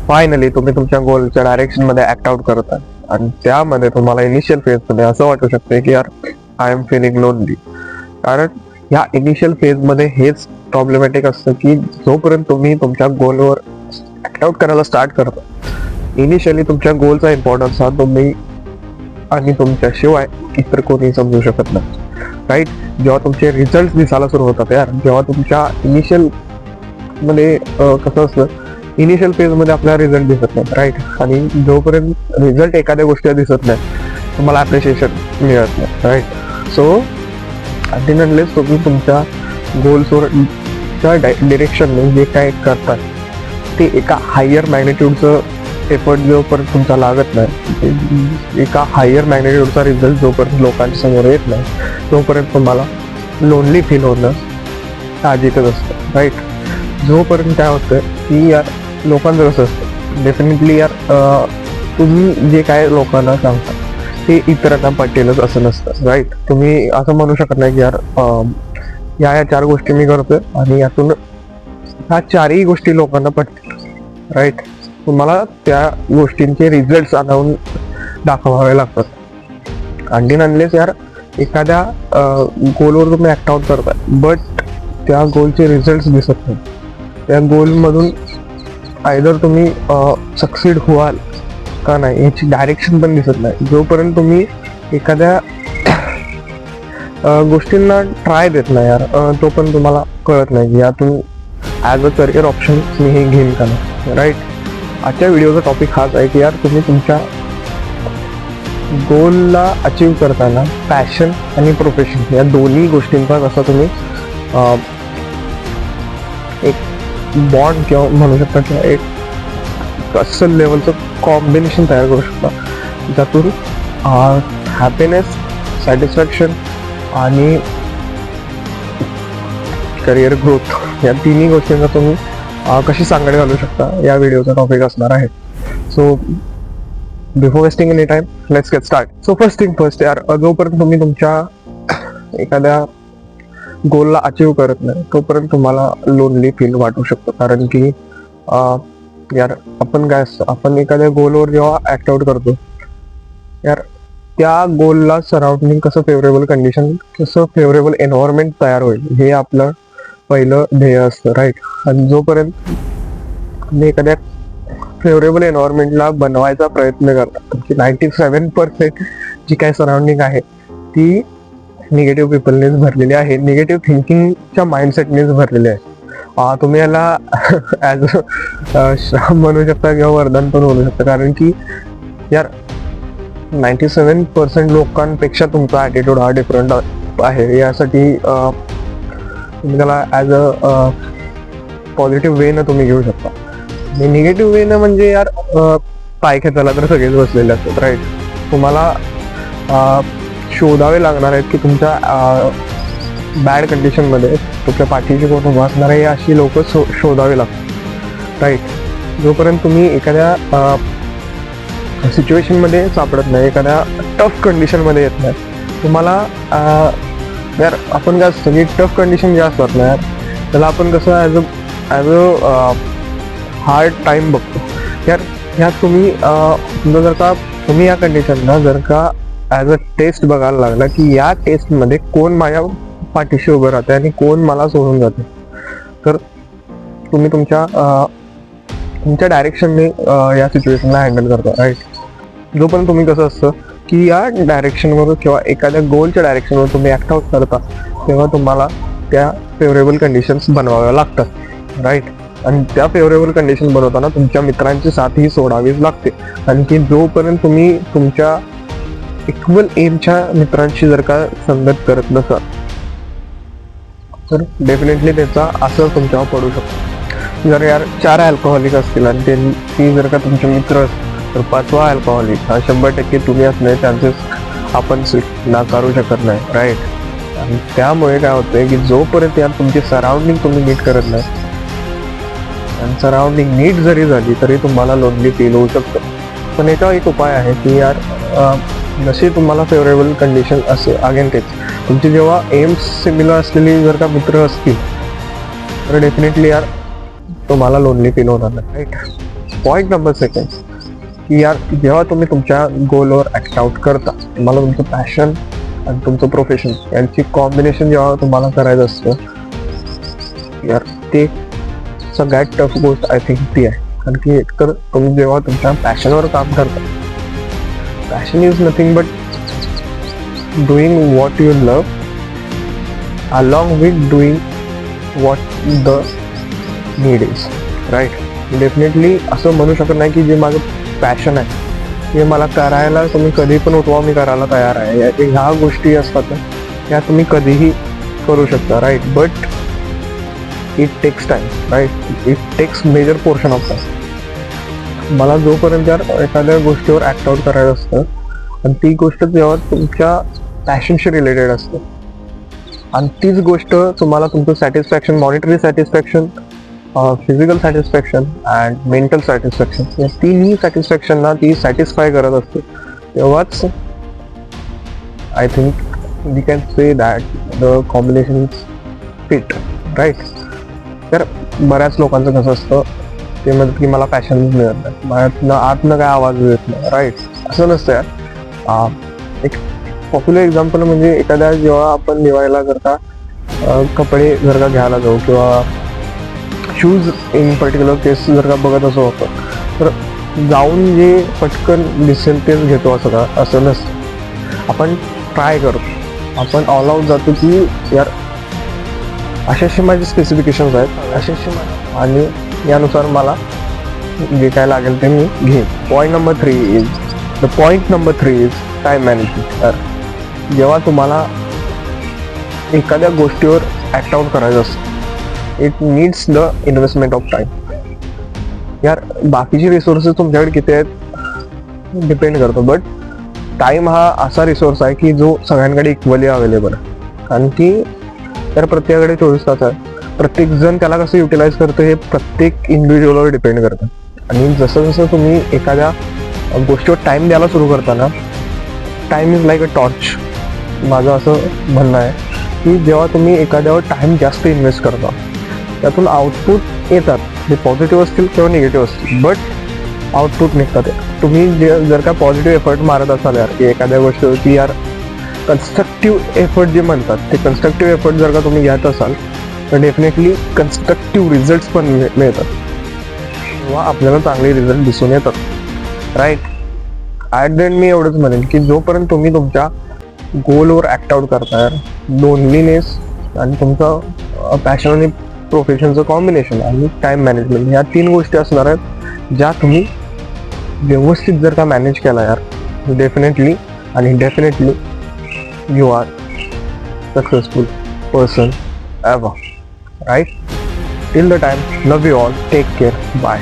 Finally तुम्ही तुमच्या गोलच्या direction मध्ये ऍक्ट आउट करता आणि त्यामध्ये तुम्हाला इनिशियल फेज मध्ये असं वाटू शकते की यार आय एम फिलिंग लोनली. कारण ह्या इनिशियल फेज मध्ये हेच प्रॉब्लेमॅटिक असतं की जोपर्यंत तुम्ही तुमच्या गोलवर ऍक्ट आउट करायला स्टार्ट करता, इनिशियली तुमच्या गोलचा इम्पॉर्टन्स हा तुम्ही आणि तुमच्याशिवाय इतर कोणी समजू शकत नाही. राईट, जेव्हा तुमचे रिझल्ट दिसायला सुरू होतात यार, जेव्हा तुमच्या इनिशियल मध्ये कसं असतं, इनिशियल फेज मध्ये आपल्याला रिझल्ट दिसत नाही. राईट, आणि जोपर्यंत रिझल्ट एखाद्या गोष्टी दिसत नाही तुम्हाला अप्रिशिएशन मिळत नाही. राईट, सो अनटिल अनलेस तुम्ही तुमच्या गोल्सच्या डिरेक्शनने जे काय करतात ते एका हायर मॅग्निट्यूडचं एफर्ट जोपर्यंत तुमचा लागत नाही, एका हायर मॅग्निट्यूडचा रिझल्ट जोपर्यंत लोकांच्या समोर येत नाही, तोपर्यंत तुम्हाला लोनली फील होणं साहजिकच असतं. राईट, जोपर्यंत काय होतं की यार लोकांचं कसं असतं, डेफिनेटली यार तुम्ही जे काय लोकांना सांगता ते इतरांना पटेलच असं नसतं. राईट, तुम्ही असं म्हणू शकत नाही की यार या 4 गोष्टी मी करतोय आणि यातून ह्या 4ही गोष्टी लोकांना पटतील. राईट, तुम्हाला त्या गोष्टींचे रिझल्ट आणून दाखवावे लागतात. अनटिल अनलेस यार एखाद्या गोलवर तुम्ही ऍक्ट आउट करताय बट त्या गोलचे रिझल्ट दिसत नाही, त्या गोलमधून आयदर तुम्ही सक्सीड व्हाल का नाही याची डायरेक्शन पण दिसत नाही, जोपर्यंत तुम्ही एखाद्या गोष्टींना ट्राय देत नाही यार, तोपर्यंत तुम्हाला कळत नाही की यातून ॲज अ करिअर ऑप्शन मी हे घेईन का नाही. राईट, आजच्या व्हिडिओचा टॉपिक हाच आहे की यार तुम्ही तुमच्या गोलला अचीव करताना पॅशन आणि प्रोफेशन या दोन्ही गोष्टींचा कसा तुम्ही एक बॉन्ड किंवा म्हणू शकता किंवा एक असं लेवलचं कॉम्बिनेशन तयार करू शकता, ज्यातून हॅपीनेस, सॅटिस्फॅक्शन आणि करिअर ग्रोथ या तिन्ही गोष्टींचा तुम्ही कशी सांगड घालू शकता या व्हिडिओचा टॉपिक असणार आहे. So before wasting any time let's get start. So first thing first यार, जोपर्यंत तुम्ही तुमच्या एखाद्या गोलला अचीव करत नाही तोपर्यंत तुम्हाला लोनली फील वाटू शकतं. कारण की यार आपण काय असतं, आपण एखाद्या गोलवर जेव्हा ऍक्ट आउट करतो यार त्या गोलला सराउंडिंग कसं फेवरेबल कंडिशन, कसं फेवरेबल एन्व्हायरमेंट तयार होईल हे आपलं पहिलं ध्येय असतं. राईट, आणि जोपर्यंत तुम्ही एखाद्या फेवरेबल एन्व्हायरमेंटला बनवायचा प्रयत्न करता, की 97% जी काय सराउंडिंग आहे ती निगेटिव्ह पीपलनेच भरलेली आहे, निगेटिव्ह थिंकिंगच्या माइंडसेटनेच भरलेली आहे. तुम्ही याला ॲज श्राप म्हणू शकता किंवा वरदान पण म्हणू शकता. कारण की यार 97% लोकांपेक्षा तुमचा ॲटिट्यूड हा डिफरंट आहे. यासाठी तुम्ही त्याला ॲज अ पॉझिटिव्ह वेनं तुम्ही घेऊ शकता. आणि निगेटिव्ह वेनं म्हणजे यार पाय खेचायला तर सगळेच बसलेले असतात. राईट, तुम्हाला शोधावे लागणार आहेत की तुमच्या बॅड कंडिशनमध्ये तुमच्या पाठीशी कोण उभा असणार आहे अशी लोक शोधावे लागतात. राईट, जोपर्यंत तुम्ही एखाद्या सिच्युएशनमध्ये सापडत नाही, एखाद्या टफ कंडिशनमध्ये येत नाही, तुम्हाला यार आपण काय असतं की टफ कंडिशन जे असतात ना यार त्याला आपण कसं ॲज अ हार्ड टाईम बघतो. यार ह्यात तुम्ही जर का तुम्ही या कंडिशनला जर का ॲज अ टेस्ट बघायला लागला की या टेस्टमध्ये कोण माझ्या पाठीशी उभं राहते आणि कोण मला सोडून जाते, तर तुम्ही तुमच्या डायरेक्शनने या सिच्युएशनला हँडल करता. राईट, जोपर्यंत तुम्ही कसं असतं की या डायरेक्शनवर किंवा एखाद्या गोलच्या डायरेक्शनवर तुम्ही ॲक्ट आउट करता तेव्हा तुम्हाला त्या फेवरेबल कंडिशन्स बनवाव्या लागतात. राईट, आणि त्या फेवरेबल कंडिशन बनवताना तुमच्या मित्रांची साथही सोडावीच लागते. कारण की जोपर्यंत तुम्ही तुमच्या इक्वल एमच्या मित्रांशी जर का संगत करत नसाल तर डेफिनेटली त्याचा असर तुमच्यावर पडू शकतो. जर यार 4 अल्कोहॉलिक असतील आणि ती जर का तुमचे मित्र असतील तर 5वा अल्कोहॉलिक हा 100% तुम्ही असणे चान्सेस आपण नाकारू शकत नाही. राईट, आणि त्यामुळे काय होतंय की जोपर्यंत यार तुमची सराउंडिंग तुम्ही नीट करत नाही आणि सराउंडिंग नीट जरी झाली तरी तुम्हाला लोनली फील होऊ शकतं. पण याचा एक उपाय आहे की यार जशी तुम्हाला फेवरेबल कंडिशन असेल, अगेन तेच तुमची जेव्हा एम्स सिमिलर असलेली जर का मित्र असतील तर डेफिनेटली यार तुम्हाला लोनली फील होणार नाही. राईट, पॉईंट नंबर सेकंड, की यार जेव्हा तुम्ही तुमच्या गोलवर ॲक्ट आउट करता, तुम्हाला तुमचं पॅशन आणि तुमचं प्रोफेशन यांची कॉम्बिनेशन जेव्हा तुम्हाला करायचं असतं यार, ते सगळ्यात टफ गोष्ट आय थिंक ती आहे. कारण की एकतर तुम्ही जेव्हा तुमच्या पॅशनवर काम करता, passion is nothing but doing what you love along with doing what the need is, right. Definitely असं म्हणू शकत नाही की जे माझं पॅशन आहे हे मला करायला तुम्ही कधी पण उठवा, मी करायला तयार आहे. ह्या गोष्टी असतात त्या तुम्ही कधीही करू शकता, right. But it takes time, right. It takes major portion of time. मला जोपर्यंत यार एखाद्या गोष्टीवर ॲक्ट आउट करायचं असतं आणि ती गोष्ट जेव्हा तुमच्या पॅशनशी रिलेटेड असते आणि तीच गोष्ट तुम्हाला तुमचं satisfaction, monetary satisfaction, physical satisfaction and mental satisfaction, या तिन्ही सॅटिस्फॅक्शनना ती सॅटिस्फाय करत असते, तेव्हाच I think we can say that the combination is fit, right. तर बऱ्याच लोकांचं कसं असतं, ते म्हणतात की मला पॅशनच मिळत नाही, माझ्यातनं आतनं काय आवाज येत नाही, राईट. असं नसतं यार. एक पॉप्युलर एक्झाम्पल म्हणजे एखाद्या जेव्हा आपण दिवाळीला करता कपडे जर का घ्यायला जाऊ किंवा शूज इन पर्टिक्युलर केस जर का बघत असं होतं, तर जाऊन जे पटकन दिसेल तेच घेतो असं नसतं. आपण ट्राय करतो, आपण ऑल आउट जातो की यार असे माझे स्पेसिफिकेशन्स आहेत, असे आणि यानुसार मला जे काय लागेल ते मी घेईन. Point number 3 is time management. तर जेव्हा तुम्हाला एखाद्या गोष्टीवर ॲक्ट आउट करायचं असतं, it needs the investment of time. यार बाकीचे रिसोर्सेस तुमच्याकडे किती आहेत डिपेंड करतो, बट टाईम हा असा रिसोर्स आहे की जो सगळ्यांकडे इक्वली अवेलेबल आहे. कारण की यार प्रत्येकाकडे 24 तास आहे, प्रत्येक जण त्याला कसं युटिलाइज करतं हे प्रत्येक इंडिव्हिज्युअलवर डिपेंड करतं. आणि जसं जसं तुम्ही एखाद्या गोष्टीवर टाईम द्यायला सुरू करता ना, time is like a torch. माझं असं म्हणणं आहे की जेव्हा तुम्ही एखाद्यावर टाईम जास्त इन्व्हेस्ट करता, त्यातून आउटपुट येतात, जे पॉझिटिव्ह असतील किंवा निगेटिव्ह असतील, बट आउटपुट निघतात. तुम्ही जर का पॉझिटिव्ह एफर्ट मारत असाल यार की एखाद्या गोष्टीवरती, यार कन्स्ट्रक्टिव्ह एफर्ट जे म्हणतात, ते कन्स्ट्रक्टिव्ह एफर्ट जर का तुम्ही घेत असाल तर डेफिनेटली कन्स्ट्रक्टिव्ह रिझल्ट्स पण मिळतात किंवा आपल्याला चांगले रिझल्ट दिसून येतात, राईट. ॲट द एंड मी एवढंच म्हणेन की जोपर्यंत तुम्ही तुमच्या गोलवर ॲक्ट आउट करताय, लोनलीनेस आणि तुमचं पॅशन आणि प्रोफेशनचं कॉम्बिनेशन आणि टाईम मॅनेजमेंट, ह्या 3 गोष्टी असणार आहेत ज्या तुम्ही व्यवस्थित जर का मॅनेज केला यार, definitely you are successful person ever, right. Till the time, love you all, take care, bye.